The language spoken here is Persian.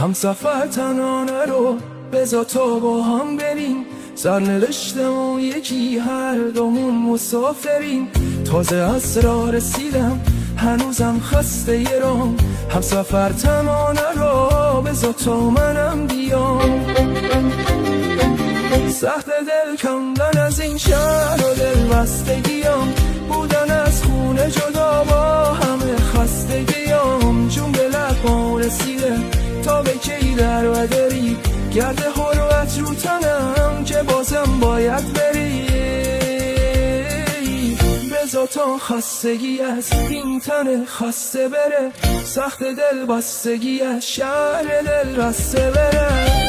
همسفر تنانه رو بذار تا با هم بریم، سرنوشتمون یکی هر دومون مسافریم. تازه از راه رسیدم هنوزم خسته ی رام، همسفر تنانه رو بذار تا منم بیام. سخت دل کندن از این شهر و دل بستگیام، بودن از خونه جدا با همه خستگیام. جون به لبام رسیده تا به کی در و دری، گرد حرمت رو تنم که بازم باید بری. بذار تا خستگی از این تن خسته بره، سخت دل بستگی از شهر دل رسته بره.